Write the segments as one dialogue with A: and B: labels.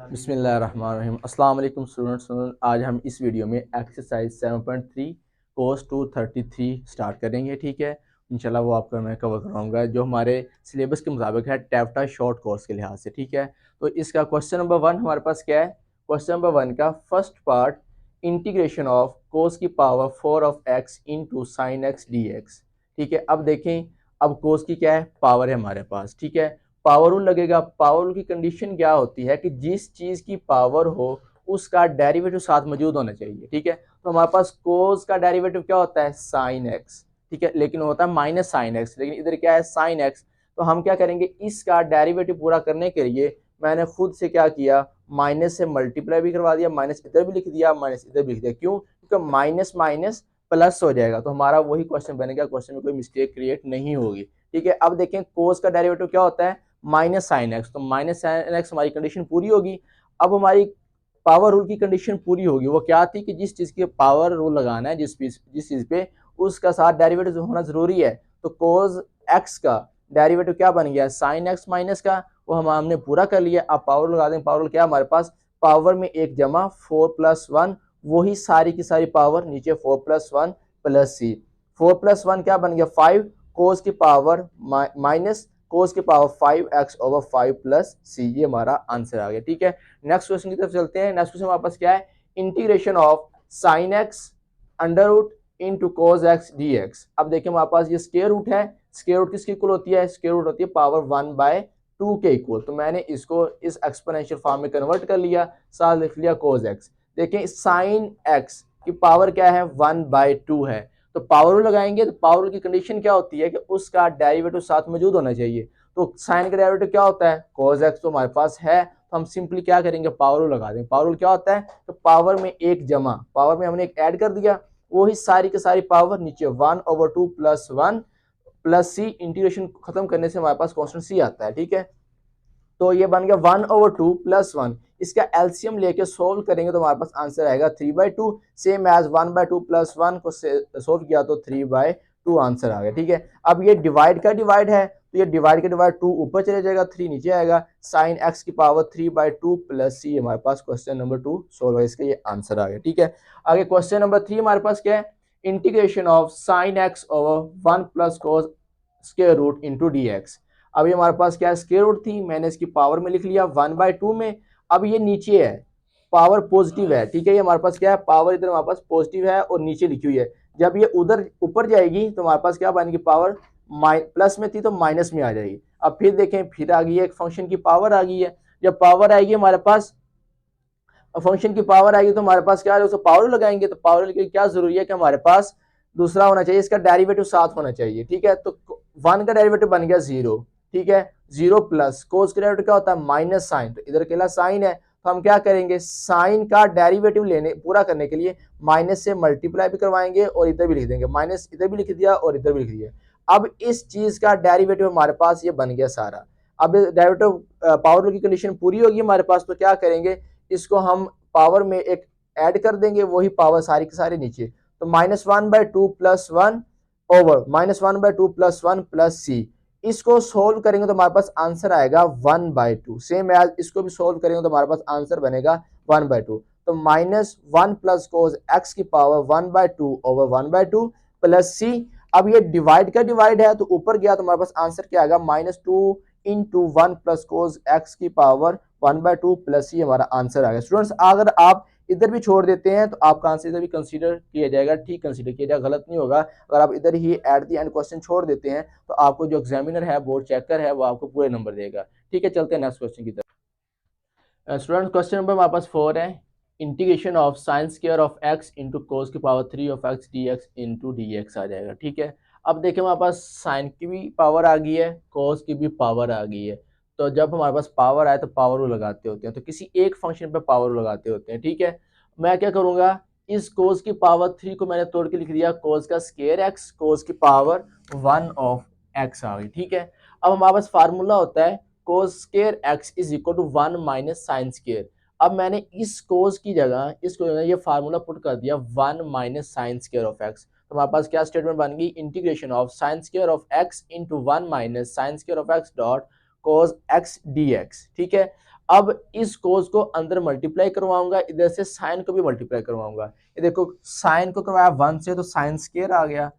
A: बिस्मिल्लाहिर्रहमानिर्रहीम। अस्सलाम वालेकुम स्टूडेंट्स। आज हम इस वीडियो में एक्सरसाइज 7.3 कोर्स 233 स्टार्ट करेंगे। ठीक है, इंशाल्लाह वो आपका मैं कवर कराऊंगा जो हमारे सिलेबस के मुताबिक है टैफ्टा शॉर्ट कोर्स के लिहाज से। ठीक है, तो इसका क्वेश्चन नंबर 1 हमारे पास क्या है। क्वेश्चन नंबर 1 का first part, integration of cos की power 4 of x into sine x d x. ठीक है, अब देखें, अब कोस की क्या है, पावर है हमारे पास। ठीक है, पावर रूल लगेगा। पावर रूल की कंडीशन क्या होती है कि जिस चीज की पावर हो उसका डेरिवेटिव साथ मौजूद होना चाहिए। ठीक है, तो हमारे पास कोस का डेरिवेटिव क्या होता है, साइन एक्स। ठीक है, लेकिन होता है माइनस साइन एक्स, लेकिन इधर क्या है, साइन एक्स। तो हम क्या करेंगे, इसका डेरिवेटिव पूरा करने के लिए मैंने खुद से क्या किया, माइनस से मल्टीप्लाई भी करवा दिया, माइनस इधर भी लिख दिया, माइनस इधर भी लिख दिया। क्यों? क्योंकि माइनस माइनस प्लस हो जाएगा, तो हमारा वही क्वेश्चन बनेगा, क्वेश्चन में कोई मिस्टेक क्रिएट नहीं होगी। ठीक है, अब देखें कोस का डेरिवेटिव क्या होता है, माइनस साइन एक्स। तो माइनस साइन एक्स हमारी कंडीशन पूरी होगी। अब हमारी पावर रूल की कंडीशन पूरी होगी। वो क्या थी कि जिस चीज के पावर रूल लगाना है, जिस चीज पे, उसका साथ डेरिवेटिव होना जरूरी है। तो कोस एक्स का डेरिवेटिव क्या बन गया, साइन एक्स माइनस का, वो हमने पूरा कर लिया। अब पावर लगा दें, पावर क्या हमारे पास, पावर में एक जमा 4+1, वही सारी की सारी पावर नीचे 4+1 प्लस सी। 4+1 क्या बन गया, 5, कोस की पावर माइनस कोस की पावर 5x/5 प्लस सी। ये हमारा आंसर आ गया। ठीक है, नेक्स्ट क्वेश्चन की तरफ चलते हैं। नेक्स्ट क्वेश्चन हमारे पास क्या है, integration of sine x under root into cos x d x. अब देखिए हमारे पास ये स्क्वायर रूट है। स्क्वायर रूट किसके इक्वल होती है, स्क्वायर रूट होती है पावर 1/2 के इक्वल। तो मैंने इसको इस एक्सपोनेंशियल फॉर्म में कन्वर्ट कर लिया, साथ लिख लिया कोस एक्स। देखिए साइन एक्स की पावर क्या है, 1/2 है। तो पावर रूल लगाएंगे, तो पावर रूल की कंडीशन क्या होती है कि उसका डेरिवेटिव साथ मौजूद होना चाहिए। तो साइन का डेरिवेटिव क्या होता है, cos x। तो हमारे पास है, तो हम सिंपली क्या करेंगे, पावर रूल लगा देंगे। पावर रूल क्या होता है, तो पावर में एक जमा, पावर में हमने एक ऐड कर दिया, वही सारी की सारी पावर नीचे 1/2 प्लस 1 प्लस सी। इंटीग्रेशन खत्म करने से हमारे पास कॉन्स्टेंट सी आता है। ठीक है, तो ये बन गया 1/2 प्लस 1। इसका एलसीएम लेके सोल्व करेंगे तो हमारे पास आंसर आएगा 3/2। सेम एज 1/2 प्लस 1 को सोल्व किया तो 3/2 आंसर आ गया। ठीक है, अब ये डिवाइड का डिवाइड है, तो ये डिवाइड का डिवाइड 2 ऊपर चले जाएगा, 3 नीचे आएगा। साइन एक्स की पावर 3/2 प्लस सी। हमारे पास क्वेश्चन नंबर 2 सोल्व है, इसका ये आंसर आ गया। ठीक है, आगे क्वेश्चन नंबर 3 हमारे पास क्या है, integration of sine x over 1 plus cos square root into d x. अब ये हमारे पास क्या है, स्क्वायर रूट थी, मैंने इसकी पावर में लिख लिया 1/2 में। अब ये नीचे है, पावर पॉजिटिव है। ठीक है, ये हमारे पास क्या है, पावर इधर हमारे पास पॉजिटिव है और नीचे लिखी हुई है। जब ये उधर ऊपर जाएगी तो हमारे पास क्या बनेगी, पावर प्लस में थी तो माइनस में आ जाएगी। अब फिर देखें, फिर आ गई है, एक फंक्शन की पावर आ गई है। जब पावर आएगी हमारे पास, फंक्शन की पावर आएगी तो हमारे पास क्या है, उसको पावर लगाएंगे। तो पावर के क्या जरूरी है कि हमारे पास दूसरा होना चाहिए, इसका डेरिवेटिव साथ होना चाहिए। ठीक है, तो 1 का डेरिवेटिव बन गया 0। ठीक है, 0 प्लस कोस का डेरिवेटिव क्या होता है, माइनस साइन। तो इधर अकेला साइन है, तो हम क्या करेंगे, साइन का डेरिवेटिव लेने पूरा करने के लिए माइनस से मल्टीप्लाई भी करवाएंगे और इधर भी लिख देंगे, माइनस इधर भी लिख दिया और इधर भी लिख दिया। अब इस चीज का डेरिवेटिव हमारे पास ये बन गया सारा। अब डेरिवेटिव पावर की कंडीशन पूरी होगी हमारे पास, तो क्या करेंगे, इसको हम पावर में एक ऐड कर देंगे, वही पावर सारी के सारे नीचे। तो -1/2 प्लस 1 ओवर -1/2 प्लस 1 प्लस सी। इसको सोल्व करेंगे तो हमारे पास आंसर आएगा 1/2। सेम एज इसको भी सोल्व करेंगे तो हमारे पास आंसर बनेगा 1/2। तो -1 प्लस कोस एक्स की पावर 1/2 ओवर 1/2 प्लस सी। अब ये डिवाइड का डिवाइड है, तो ऊपर गया तो हमारे पास आंसर क्या आएगा, -2 इंटू 1 प्लस कोस एक्स की पावर 1/2 प्लस सी। हमारा आंसर आ गया। स्टूडेंट्स, अगर आप इधर भी छोड़ देते हैं तो आपका आंसर इधर भी कंसीडर किया जाएगा, ठीक कंसीडर किया जाएगा, गलत नहीं होगा। अगर आप इधर ही एट द एंड क्वेश्चन छोड़ देते हैं तो आपको जो एग्जामिनर है, बोर्ड चेकर है, वो आपको पूरे नंबर देगा। ठीक है, चलते हैं नेक्स्ट क्वेश्चन की तरफ। स्टूडेंट, क्वेश्चन नंबर हमारे पास 4 है, integration of sine square of x into cos की power 3 of x d x into d x आ जाएगा। ठीक है, अब देखिए हमारे पास साइन की भी पावर आ गई है, कोस की भी पावर आ गई है। तो जब हमारे पास पावर आए तो पावर लगाते होते हैं, तो किसी एक फंक्शन पे पावर लगाते होते हैं। ठीक है, मैं क्या करूंगा, इस कोस की पावर 3 को मैंने तोड़ के लिख दिया, कोस का स्क्वायर एक्स, कोस की पावर 1 ऑफ एक्स आ गई। ठीक है, अब हमारे पास फार्मूला होता है cos square x is equal to 1 minus sine square. अब मैंने इस कोस की जगह इसको ये फार्मूला पुट कर दिया 1 minus sine square of x. तो हमारे पास क्या स्टेटमेंट बन गई, integration of sine square of x into 1 minus sine square of x dot cos x d x. ठीक है, अब इस कोस को अंदर मल्टीप्लाई करवाऊंगा, इधर से साइन को भी मल्टीप्लाई करवाऊंगा। ये देखो साइन को करवाया 1 से तो साइन स्क्वायर आ गया,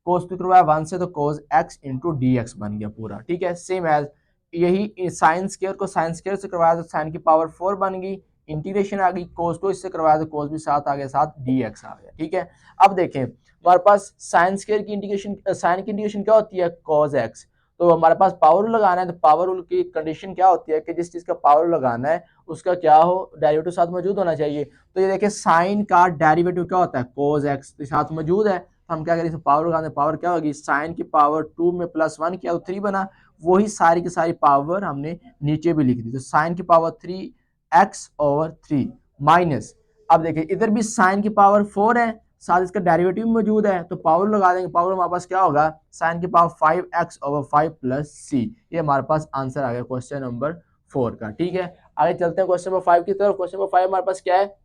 A: कोस को करवाया 1 से तो कोस x इंटू डी एक्स बन गया पूरा, ठीक है। सेम एज यही साइन स्क्वायर को साइन स्क्वायर से करवाया तो साइन की पावर 4 बन गई, इंटीग्रेशन आ गई, कोस को इससे करवाया तो कोस भी साथ आ गया, साथ डी एक्स आ गया, ठीक है। अब देखें हमारे पास साइन स्क्वायर की इंटीग्रेशन, साइन की इंटीग्रेशन क्या होती है, कॉस एक्स। तो हमारे पास पावर रूल लगाना है, तो पावर रूल की कंडीशन क्या होती है कि जिस चीज का पावर रूल लगाना है उसका क्या हो, डेरिवेटिव साथ मौजूद होना चाहिए। तो ये देखिए साइन का डेरिवेटिव क्या होता है, कोस एक्स, तो साथ मौजूद है, तो हम क्या करें, इसे पावर लगाने, पावर क्या होगी, साइन की पावर 2 में प्लस 1 किया तो 3 बना, वही सारी की सारी पावर हमने नीचे भी लिख दी, तो साइन की पावर 3x/3 माइनस, अब देखिए इधर भी साइन की पावर 4 है, साथ इसका डेरिवेटिव मौजूद है, तो पावर लगा देंगे, पावर हमारे पास क्या होगा, साइन की पावर 5x/5 प्लस सी। ये हमारे पास आंसर आ गया क्वेश्चन नंबर 4 का, ठीक है। आगे चलते हैं क्वेश्चन नंबर 5 की तरफ। क्वेश्चन नंबर 5 हमारे पास क्या है,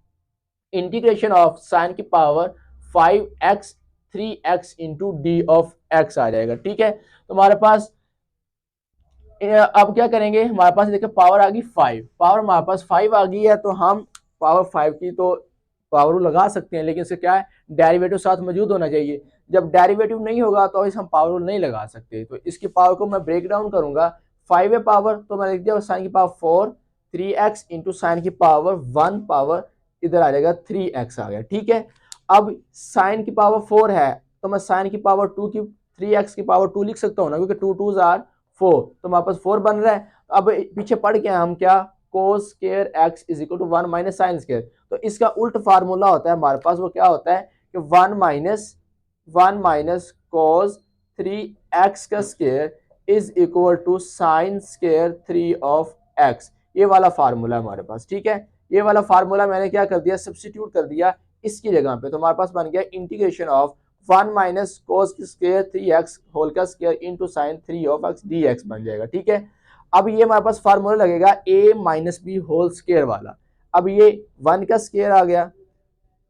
A: इंटीग्रेशन ऑफ साइन की power 5x 3x into d of x आ जाएगा, ठीक है। तो हमारे पास अब क्या करेंगे, हमारे पास देखिए पावर आ गई 5, पावर हमारे पास 5 आ गई है, तो हम पावर 5 की तो पावर लगा सकते हैं, लेकिन इससे क्या है, डेरिवेटिव साथ मौजूद होना चाहिए। जब डेरिवेटिव नहीं होगा तो इस हम पावर नहीं लगा सकते, तो इसकी पावर को मैं ब्रेक डाउन करूंगा, 5 है पावर, तो मैं लिख दिया साइन की पावर 4 3x इंटू साइन की पावर 1 पावर इधर आ जाएगा 3x आ गया, ठीक है। अब साइन की पावर 4 है, तो मैं साइन की पावर 2 की 3x की पावर 2 लिख सकता हूँ ना, क्योंकि 2 2 आर 4, तो हमारे पास 4 बन रहा है। अब पीछे पढ़ के हम क्या, cos square x is equal to 1 minus sine square, तो इसका उल्ट फार्मूला होता है हमारे पास, वो क्या होता है कि 1 माइनस कोस 3x का square is equal to sine square 3 of x, ये वाला फार्मूला हमारे पास, ठीक है। ये वाला फार्मूला मैंने क्या कर दिया, सब्स्टिट्यूट कर दिया इसकी जगह पे, तो हमारे पास बन गया integration of 1 minus cos square 3x whole का square into sine 3 of x dx बन जाएगा, ठीक है। अब ये हमारे पास फार्मूला लगेगा a minus B whole square वाला, अब ये 1 का स्क्वायर आ गया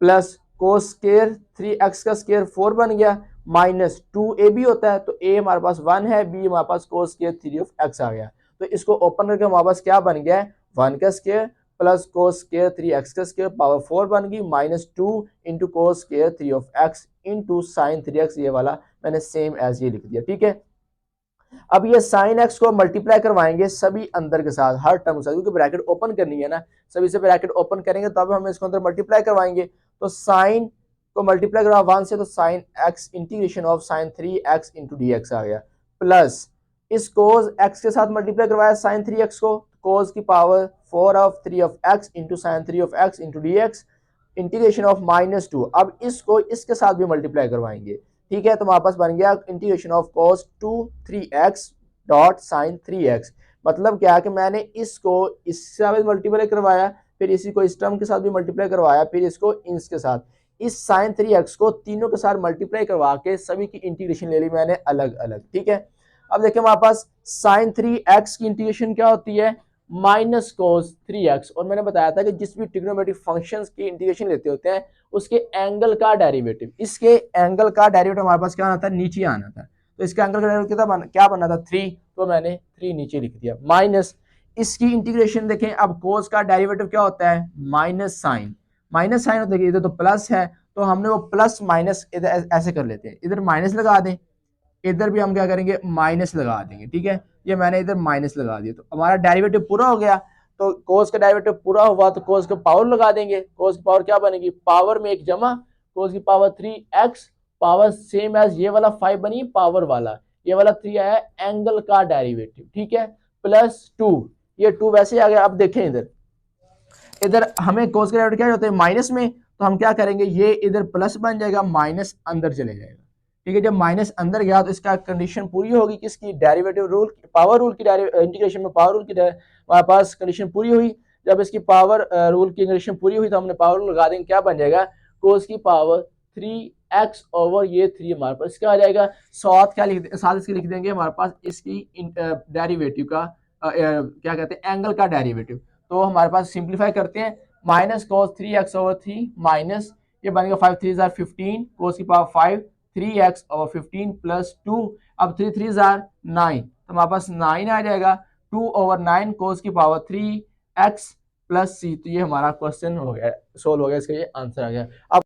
A: प्लस कोस स्क्वायर 3x का स्क्वायर 4 बन गया, माइनस 2ab होता है, तो a हमारे पास 1 है, b हमारे पास कोस स्क्वायर 3 ऑफ x आ गया, तो इसको ओपन करके हमारे पास क्या बन गया, 1 का square plus cos square 3x का स्क्वायर पावर 4 बन गई, minus 2 into cos square 3 of x into sine 3x, ये वाला मैंने सेम एज ये लिख दिया, ठीक है। अब ये साइन एक्स को मल्टीप्लाई करवाएंगे सभी अंदर के साथ, हर टर्म के साथ, क्योंकि ब्रैकेट ओपन करनी है ना, सभी से ब्रैकेट ओपन करेंगे तब हम इसको अंदर मल्टीप्लाई करवाएंगे, तो साइन को मल्टीप्लाई करवा 1 से, तो sine x integration of sine 3x into d x आ गया, प्लस इस कोस एक्स के साथ मल्टीप्लाई करवाया साइन 3x को, कोस की power 4 of 3 of x into sine 3 of x into d x, integration of -2, अब इसको इसके साथ भी मल्टीप्लाई करवाएंगे, ठीक है। तो हमारे पास बन गया integration of cos 2 3x dot sine 3x, मतलब क्या है कि मैंने इसको इसके साथ मल्टीप्लाई करवाया, फिर इसी को इस टर्म के साथ भी मल्टीप्लाई करवाया, फिर इसको इसके साथ, इस साइन 3x को तीनों के साथ मल्टीप्लाई करवा के सभी की इंटीग्रेशन ले ली मैंने अलग अलग, ठीक है। अब देखिए हमारे पास साइन 3x की इंटीग्रेशन क्या होती है, माइनस कोस 3x, और मैंने बताया था कि जिस भी ट्रिग्नोमेट्रिक फंक्शंस की इंटीग्रेशन लेते होते हैं उसके एंगल का डेरिवेटिव, इसके एंगल का डेरिवेटिव हमारे पास क्या आना था, नीचे आना था, तो इसका एंगल का डेरिवेटिव क्या बनना था 3, तो मैंने 3 नीचे लिख दिया, माइनस इसकी इंटीग्रेशन देखें, अब कोस का डेरिवेटिव क्या होता है, माइनस साइन, माइनस साइन होता है, इधर तो प्लस है, तो हमने वो प्लस माइनस इधर ऐसे कर लेते हैं, इधर माइनस लगा दें, इधर भी हम क्या करेंगे माइनस लगा देंगे, ठीक है। ये मैंने इधर माइनस लगा दिया, तो हमारा डेरिवेटिव पूरा हो गया, तो कोस का डेरिवेटिव पूरा हुआ तो कोस का पावर लगा देंगे, कोस की पावर क्या बनेगी, पावर में एक जमा, कोस की power 3x power same as ये वाला 5 बनी पावर वाला, ये वाला 3 आया एंगल का डेरिवेटिव, ठीक है, प्लस 2, ये 2 वैसे आ गया। अब देखें इधर, इधर हमें कोस का डेरिवेटिव क्या होता है माइनस में, तो हम क्या करेंगे, ये इधर प्लस बन जाएगा, माइनस अंदर चले जाएगा, ठीक है। जब माइनस अंदर गया तो इसका कंडीशन पूरी होगी किसकी, डेरिवेटिव रूल, पावर रूल की इंटीग्रेशन में पावर रूल की हमारे पास कंडीशन पूरी हुई, जब इसकी पावर रूल की कंडीशन पूरी हुई तो हमने पावर रूल लगा देंगे, क्या बन जाएगा, कोस की पावर 3x ओवर ये 3 हमारे पास क्या आ जाएगा, साथ इसके लिख देंगे हमारे पास इसकी डेरिवेटिव का क्या कहते हैं एंगल का डेरिवेटिव, तो हमारे पास सिंप्लीफाई करते हैं, minus cos 3x over 3 minus ये बनेगा 5 3 15 कोस की पावर 5 3x ओवर 15 प्लस 2, अब 3 3 9, तो हमारे पास 9 आ जाएगा, 2 ओवर 9 कोस की पावर एक्स प्लस सी। तो ये हमारा क्वेश्चन हो गया, सोल्व हो गया, इसका ये आंसर आ गया। अब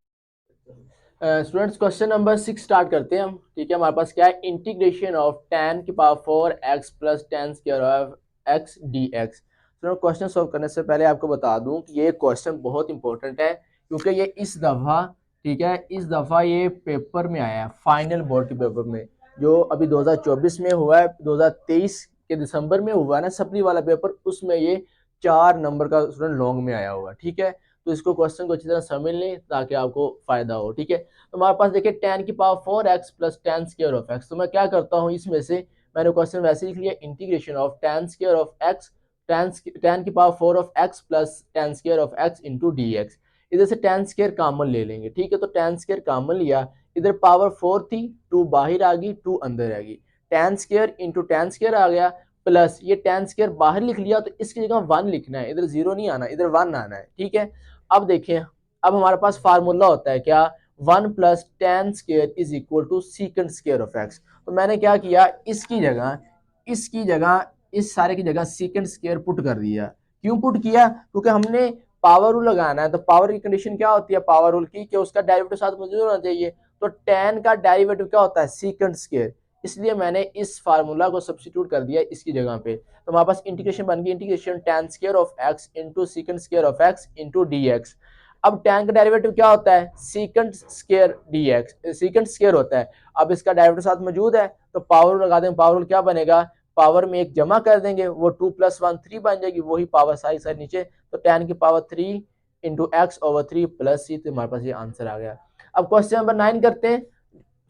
A: स्टूडेंट्स क्वेश्चन नंबर 6 स्टार्ट करते हैं हम। ठीक है, हमारे पास क्या है, इंटीग्रेशन ऑफ tan की power 4 x plus tan square of x dx। तो क्वेश्चन सॉल्व करने से पहले आपको बता दूं कि ये क्वेश्चन बहुत इंपॉर्टेंट है, क्योंकि ये इस दफ़ा, ठीक है, इस दफ़ा ये पेपर में आया है, फाइनल बोर्ड के पेपर में, जो अभी 2024 में हुआ है, 2023 के दिसंबर में हुआ है ना सप्ली वाला पेपर, उसमें ये 4 नंबर का स्टूडेंट लॉन्ग में आया हुआ है। ठीक है, तो इसको क्वेश्चन को अच्छी तरह समझ लें ताकि आपको फायदा हो। ठीक है, तो हमारे पास देखिए tan की power 4x plus tan square of x। तो मैं क्या करता हूँ, इसमें से मैंने क्वेश्चन वैसे लिख लिया, integration of tan square of x, tan की power 4 of x plus tan square of x into d x. इधर से tan स्क्वायर कॉमन ले लेंगे। ठीक है, तो tan स्क्वायर कॉमन लिया, इधर पावर 4 थी, 2 बाहर आ गई, 2 अंदर आ गई, tan square into tan square आ गया, प्लस ये tan स्क्वायर बाहर लिख लिया, तो इसकी जगह 1 लिखना है, इधर 0 नहीं आना, इधर 1 आना है। ठीक है, अब देखें, अब हमारे पास फार्मूला होता है क्या, 1 plus tan square is equal to second square of x। तो मैंने क्या किया, इसकी जगह इस सारे की जगह सीकेंड स्क्वायर पुट कर दिया। क्यों पुट किया, क्योंकि हमने पावर रूल लगाना है, तो पावर की कंडीशन क्या होती है पावर रूल की, कि उसका डेरिवेटिव साथ मौजूद होना चाहिए। तो tan का डेरिवेटिव क्या होता है, सीकेंड स्क्वायर, इसलिए मैंने इस फार्मूला को सब्स्टिट्यूट कर दिया इसकी जगह पे। तो हमारे पास इंटीग्रेशन बन गई, integration tan square of x into सीकेंड square of x into d x. अब tan का डेरिवेटिव क्या होता है, secant square D x, secant square होता है। अब इसका डेरिवेटिव साथ मौजूद है, तो पावर लगा देंगे, पावर क्या बनेगा, पावर में एक जमा कर देंगे, वो 2 प्लस 1 3 बन जाएगी, वही पावर सारी सारी नीचे, तो tan की power 3 into x over 3 plus C. तो हमारे पास ये आंसर आ गया। अब क्वेश्चन नंबर 9 करते हैं।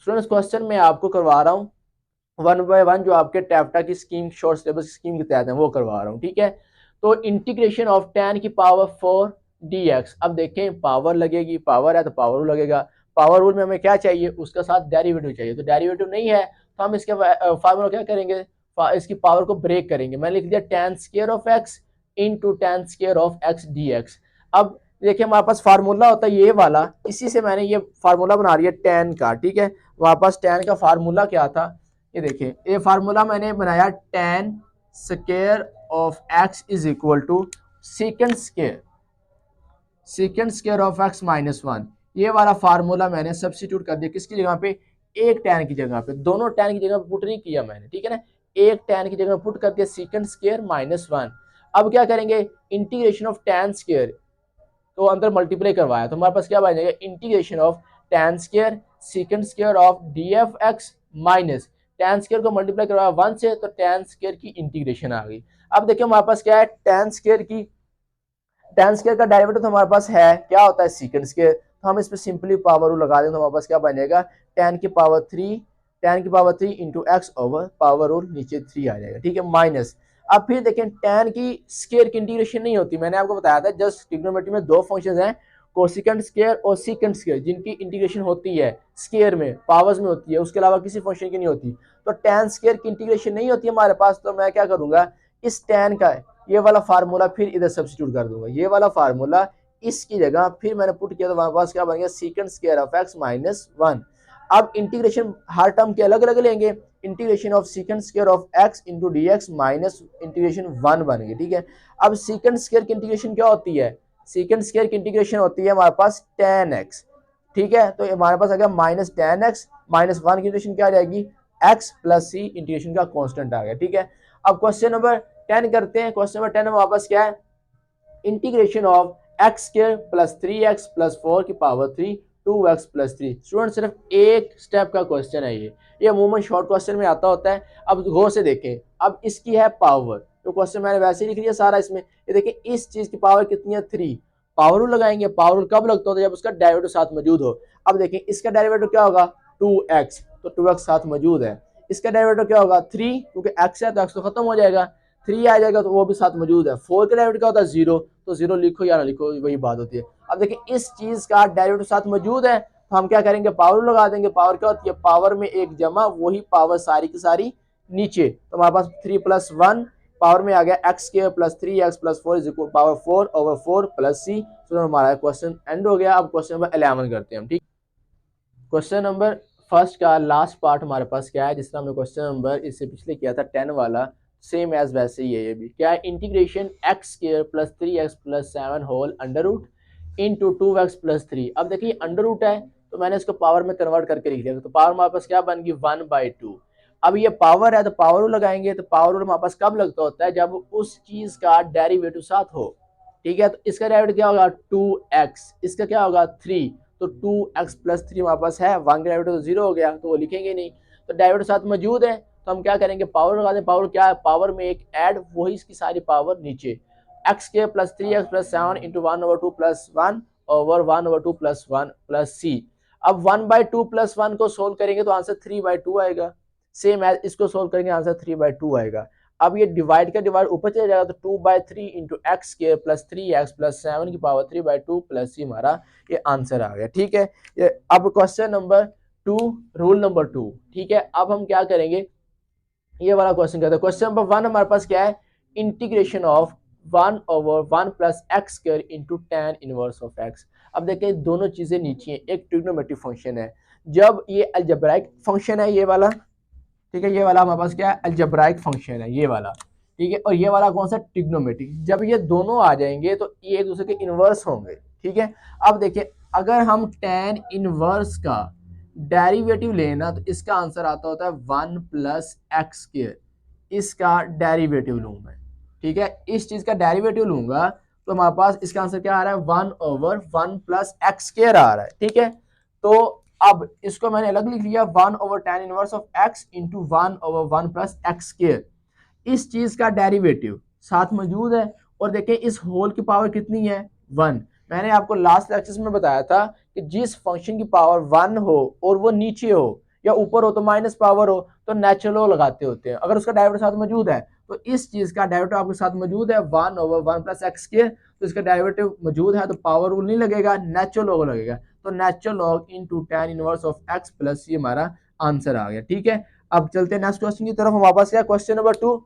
A: स्टूडेंट्स क्वेश्चन में आपको करवा रहा हूँ 1 बाय 1, जो आपके टैप्टा की स्कीम, शॉर्ट सिलेबस स्कीम के तहत है, वो करवा रहा हूँ। ठीक है, तो इंटीग्रेशन ऑफ tan की पावर 4 dx। अब देखें, पावर लगेगी, पावर है तो पावर रूल लगेगा, पावर रूल में हमें क्या चाहिए, उसका साथ डेरिवेटिव चाहिए, तो डेरिवेटिव नहीं है तो हम इसके फार्मूला क्या करेंगे, इसकी पावर को ब्रेक करेंगे। मैंने लिख दिया tan square of x into tan square of x dx। अब देखिए, हमारे पास फार्मूला होता है ये वाला, इसी से मैंने ये फार्मूला बना लिया tan का। ठीक है, हमारे पास tan का फार्मूला क्या था, ये देखिए, ये फार्मूला मैंने बनाया, tan square of x is equal to second square of x minus 1। ये वाला फार्मूला मैंने सब्स्टिट्यूट कर दिया किसकी जगह पे, एक tan की जगह पे, दोनों tan की जगह पे पुट नहीं किया मैंने। ठीक है ना, एक tan की जगह पुट कर दिया सेकेंड स्क्वायर माइनस 1। अब क्या करेंगे, इंटीग्रेशन ऑफ tan स्क्वायर, तो अंदर मल्टीप्लाई करवाया, तो हमारे पास क्या बन जाएगा, integration of tan square second square of D F x minus tan square को मल्टीप्लाई करवाया 1 से, तो tan स्क्वायर की इंटीग्रेशन आ गई। अब देखिए, हमारे पास क्या है, tan स्क्वायर का डेरिवेटिव तो हमारे पास है, क्या होता है, सेकेंड स्क्वायर, तो हम इस पर सिंपली पावर रूल लगा दें, तो हमारे पास क्या बनेगा, tan की power 3 into x over power rule नीचे 3 आ जाएगा। ठीक है, माइनस, अब फिर देखें, tan की स्क्वायर की इंटीग्रेशन नहीं होती, मैंने आपको बताया था, जस्ट ट्रिग्नोमेट्री में 2 फंक्शंस हैं, कोसेकेंड स्क्वायर और सेकेंड स्क्वायर, जिनकी इंटीग्रेशन होती है स्क्वायर में, पावर्स में होती है, उसके अलावा किसी फंक्शन की नहीं होती। तो tan स्क्वायर की इंटीग्रेशन नहीं होती हमारे पास, तो मैं क्या करूंगा, इस tan का ये वाला फार्मूला फिर इधर सब्स्टिट्यूट कर दूंगा, ये वाला फार्मूला इसकी जगह फिर मैंने पुट किया, तो हमारे पास क्या बन गया, second square of x minus 1। अब इंटीग्रेशन हर टर्म के अलग अलग लेंगे, integration of second square of x into d x minus integration 1 बन गई। ठीक है, अब सेकेंड स्क्वायर की इंटीग्रेशन क्या होती है, सेकेंड स्क्वायर की इंटीग्रेशन होती है हमारे पास tan x। ठीक है, तो हमारे पास आ गया माइनस tan x माइनस 1 की इंटीग्रेशन क्या आ जाएगी, x प्लस c, इंटीग्रेशन का कांस्टेंट आ गया। ठीक है, अब क्वेश्चन नंबर 10 करते हैं। क्वेश्चन नंबर 10 में वापस क्या है, integration of x square plus 3x plus 4 की पावर 3 2x प्लस 3। स्टूडेंट सिर्फ एक स्टेप का क्वेश्चन है ये अमूमन शॉर्ट क्वेश्चन में आता होता है। अब गौर से देखें, अब इसकी है पावर, तो क्वेश्चन मैंने वैसे ही लिख लिया सारा इसमें। ये देखिए, इस चीज की पावर कितनी है, 3। पावर रूल लगाएंगे, पावर रूल कब लगता होता है, जब उसका डेरिवेटिव साथ मौजूद हो। अब देखें, इसका डेरिवेटिव क्या होगा, 2x, तो 2x साथ मौजूद है। इसका डेरिवेटिव क्या होगा, 3, क्योंकि x है तो x तो खत्म हो जाएगा, 3 आ जाएगा तो वो भी साथ मौजूद है। 4 का डेरिवेटिव क्या होता है, 0, तो 0 लिखो या ना लिखो वही बात होती है। अब देखिए, इस चीज का डेरिवेटिव साथ मौजूद है, तो हम क्या करेंगे, पावर लगा देंगे। पावर क्या होती है, पावर में एक जमा, वही पावर सारी की सारी नीचे, तो हमारे पास 3 प्लस 1 पावर में आ गया x square plus 3x plus 4 is equal power 4 over 4 plus C. तो हमारा क्वेश्चन एंड हो गया। अब क्वेश्चन नंबर 11 करते हैं हम। ठीक, क्वेश्चन नंबर फर्स्ट का लास्ट पार्ट हमारे पास क्या है, जिस तरह हमने क्वेश्चन नंबर इससे पिछले किया था 10 वाला, सेम एज वैसे ही है ये भी। क्या है, integration x square plus 3x plus 7 whole under root into 2x plus 3। अब देखिए अंडर रूट है तो मैंने इसको पावर में कन्वर्ट करके लिख दिया, तो पावर हमारे पास क्या बन गई 1/2। अब ये पावर है तो पावर रूल लगाएंगे, तो पावर रूल हमारे पास कब लगता होता है, जब उस चीज का डेरिवेटिव साथ हो। ठीक है, तो इसका डेरिवेटिव क्या होगा 2x, इसका क्या होगा 3, तो 2x प्लस 3 हमारे पास है, 1 का डेरिवेटिव तो 0 हो गया तो वो लिखेंगे नहीं, तो डेरिवेटिव साथ मौजूद है तो हम क्या करेंगे पावर लगा दें। पावर क्या है, पावर में एक ऐड, वही इसकी सारी पावर नीचे, एक्स के plus 3x plus 7 into 1/2 plus 1 over 1/2 plus 1 plus C. अब 1/2 प्लस 1 को सोल्व करेंगे तो आंसर 3/2 आएगा। सेम एज इसको सोल्व करेंगे आंसर 3/2 आएगा। अब ये डिवाइड का डिवाइड ऊपर चले जाएगा तो 2/3 इंटू एक्स के प्लस 3x प्लस 7 की पावर 3/2 प्लस सी हमारा ये आंसर आ गया। ठीक है, ये अब क्वेश्चन नंबर 2, रूल नंबर 2। ठीक है, अब हम क्या करेंगे, ये वाला क्वेश्चन कहते हैं। क्वेश्चन नंबर 1 हमारे पास क्या है, integration of 1/1 plus x square into tan inverse of x. अब देखिए दोनों चीजें नीचे हैं, एक ट्रिग्नोमेट्रिक फंक्शन है, जब ये अलजेब्राइक फंक्शन है ये वाला, ठीक है, ये वाला हमारे पास क्या है अलजेब्राइक फंक्शन है ये वाला, ठीक है, और ये वाला कौन सा ट्रिग्नोमेट्रिक। जब ये दोनों आ जाएंगे तो ये एक दूसरे के इनवर्स होंगे। ठीक है, अब देखिए अगर हम tan इनवर्स का डेरिवेटिव लेना तो इसका आंसर आता होता है 1 प्लस एक्स स्क्वायर, इसका डेरिवेटिव लूँ मैं। ठीक है, इस चीज का डेरिवेटिव लूंगा तो हमारे पास इसका आंसर क्या आ रहा है 1/1 प्लस एक्स स्क्वायर आ रहा है। ठीक है, तो अब इसको मैंने अलग लिख लिया 1/tan inverse of x into 1/1 plus x square, इस चीज का डेरिवेटिव साथ मौजूद है। और देखिए इस होल की पावर कितनी है 1। मैंने आपको लास्ट लेक्चर में बताया था कि जिस फंक्शन की पावर 1 हो और वो नीचे हो या ऊपर हो तो माइनस पावर हो तो नेचुरल लगाते होते हैं, अगर उसका डेरिवेटिव साथ मौजूद है तो इस चीज का डेरिवेटिव आपके साथ मौजूद है 1/1 प्लस एक्स स्क्वायर, तो इसका डेरिवेटिव मौजूद है तो पावर रूल नहीं लगेगा, नेचुरल लॉग लगेगा, तो natural log into tan inverse of x plus ये हमारा आंसर आ गया। ठीक है, अब चलते हैं नेक्स्ट क्वेश्चन की तरफ। हमारे पास क्या question number 2,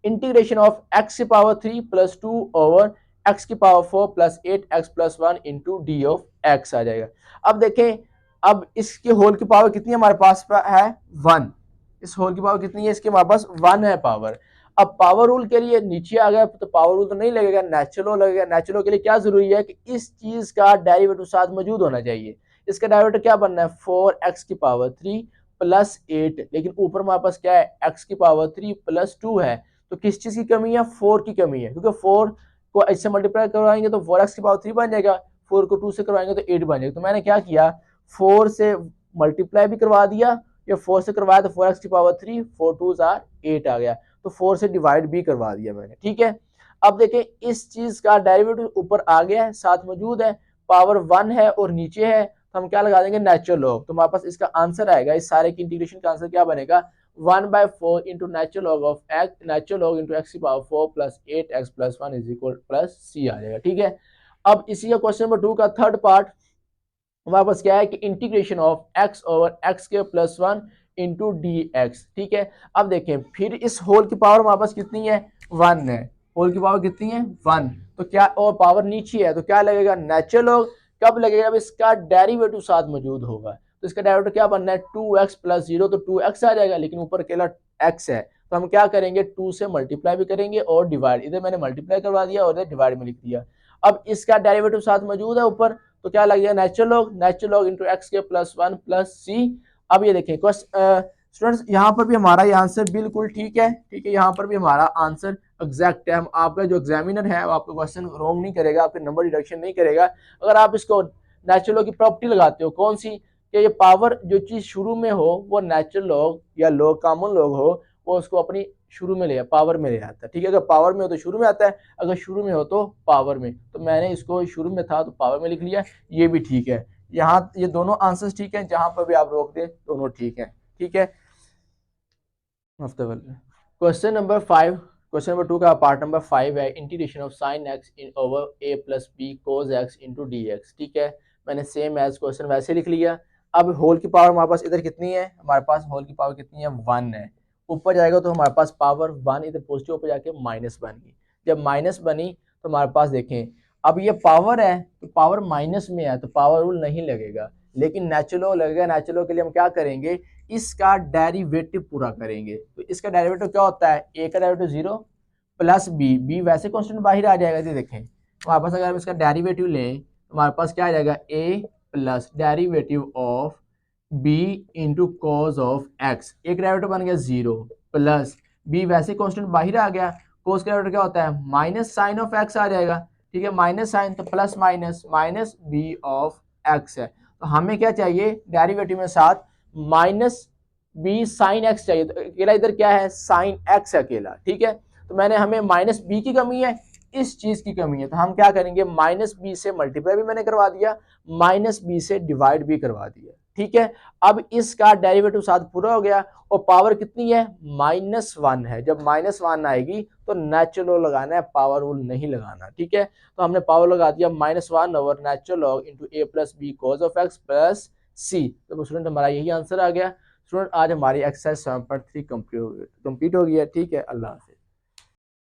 A: integration of x की पावर 3 प्लस 2 ओवर x की power 4 plus 8x plus 1 into d of x आ जाएगा। अब देखें, अब इसके होल की पावर कितनी हमारे पास है 1, इस होल की पावर कितनी है, इसके हमारे पास 1 है पावर। अब पावर रूल के लिए नीचे आ गया तो पावर रूल तो नहीं लगेगा, नेचुरल लगेगा। नेचुरल के लिए क्या जरूरी है कि इस चीज का डेरिवेटिव साथ मौजूद होना चाहिए। इसका डेरिवेटिव क्या बनना है 4x की पावर 3 प्लस 8, लेकिन ऊपर हमारे पास क्या है x की पावर 3 प्लस 2 है, तो किस चीज की कमी है 4 की कमी है, क्योंकि 4 को इससे मल्टीप्लाई करवाएंगे तो 4x की पावर 3 बन जाएगा, 4 को 2 से करवाएंगे तो 8 बन जाएगा। तो मैंने क्या किया 4 से मल्टीप्लाई भी करवा दिया, या 4 से करवाया तो 4x की पावर 3, 4 2 8 आ गया, तो 4 से डिवाइड भी करवा दिया मैंने। ठीक है, अब देखें इस चीज का डेरिवेटिव ऊपर आ गया है, साथ मौजूद है, पावर 1 है और नीचे है, तो हम क्या लगा देंगे नेचुरल लॉग, तो हमारे पास इसका आंसर आएगा, इस सारे की इंटीग्रेशन का आंसर क्या बनेगा 1/4 into natural log of x, natural log into x की power 4 plus 8x plus 1 is equal plus C आ जाएगा। ठीक है, अब इसी का क्वेश्चन नंबर 2 का थर्ड पार्ट हमारे पास क्या है कि integration of x over x के प्लस 1 इंटू डी एक्स। ठीक है, अब देखें फिर इस होल की पावर हमारे पास कितनी है 1 है, होल की पावर कितनी है 1, तो क्या और पावर नीचे है तो क्या लगेगा नेचुरल लॉग, कब लगेगा जब इसका डेरिवेटिव साथ मौजूद होगा, तो इसका डेरिवेटिव क्या बनना है 2x प्लस 0, तो 2x आ जाएगा, लेकिन ऊपर अकेला x है तो हम क्या करेंगे 2 से मल्टीप्लाई भी करेंगे और डिवाइड, इधर मैंने मल्टीप्लाई करवा दिया और इधर डिवाइड में लिख दिया। अब इसका डेरिवेटिव साथ मौजूद है ऊपर, तो क्या लग गया नेचुरल लॉग इंटू एक्स के प्लस 1 प्लस सी। अब ये देखें स्टूडेंट्स यहाँ पर भी हमारा ये आंसर बिल्कुल ठीक है। ठीक है, यहाँ पर भी हमारा आंसर एग्जैक्ट है। हम आपका जो एग्जामिनर है वो आपका क्वेश्चन रॉन्ग नहीं करेगा, आपके नंबर डिडक्शन नहीं करेगा अगर आप इसको नेचुरल लॉग की प्रॉपर्टी लगाते हो। कौन सी, कि ये पावर जो चीज शुरू में हो वो नेचुरल लॉग या लॉग कॉमन लॉग हो, वो उसको अपनी शुरू में ले पावर में ले आता है। ठीक है, अगर पावर में हो तो शुरू में आता है, अगर शुरू में हो तो पावर में, तो मैंने इसको शुरू में था तो पावर में लिख लिया, ये भी ठीक है। यहाँ ये दोनों आंसर्स ठीक है, जहां पर भी आप रोक दें दोनों ठीक है। ठीक है, क्वेश्चन नंबर 5, क्वेश्चन नंबर 2 का पार्ट नंबर 5 है integration of sine x in over a plus b cos x into d x. ठीक है, मैंने सेम एज क्वेश्चन वैसे लिख लिया। अब होल की पावर हमारे पास इधर कितनी है, हमारे पास होल की पावर कितनी है 1 है, ऊपर जाएगा तो हमारे पास पावर 1 इधर पॉजिटिव ऊपर जाके माइनस बन गई। जब माइनस बनी तो हमारे पास देखें अब ये पावर है तो पावर माइनस में है तो पावर रूल नहीं लगेगा, लेकिन नेचुरल लगेगा, नेचुरल के लिए हम क्या करेंगे, इसका डेरिवेटिव पूरा करेंगे। तो इसका डेरिवेटिव क्या होता है, ए का डेरिवेटिव 0 प्लस बी वैसे कांस्टेंट बाहर आ जाएगा। ये देखें हमारे पास अगर हम इसका डेरिवेटिव लें तो हमारे पास क्या आ जाएगा, A plus derivative of B into cos of x, एक डेरिवेटिव बन गया 0 प्लस बी वैसे कांस्टेंट बाहर आ गया, कोस का डेरिवेटिव क्या होता है, माइनस साइन ऑफ एक्स आ जाएगा। ठीक है, माइनस साइन तो plus minus minus B of x है। तो हमें क्या चाहिए, डेरिवेटिव में साथ माइनस बी साइन एक्स चाहिए। तो अकेला इधर क्या है, साइन एक्स अकेला। ठीक है, तो मैंने हमें माइनस बी की कमी है, इस चीज की कमी है, तो हम क्या करेंगे, माइनस बी से मल्टीप्लाई भी मैंने करवा दिया, माइनस बी से डिवाइड भी करवा दिया। ठीक है, अब इसका डेरिवेटिव साथ पूरा हो गया और पावर कितनी है, -1 है। जब -1 आएगी तो नेचुरल लगाना है, पावर रूल नहीं लगाना। ठीक है, तो हमने पावर लगा दिया -1 over natural log into A plus B cos of x plus C. तो स्टूडेंट हमारा यही आंसर आ गया। स्टूडेंट आज हमारी एक्सरसाइज 7.3 कंप्लीट हो गई है। ठीक है, अल्लाह हाफिज़।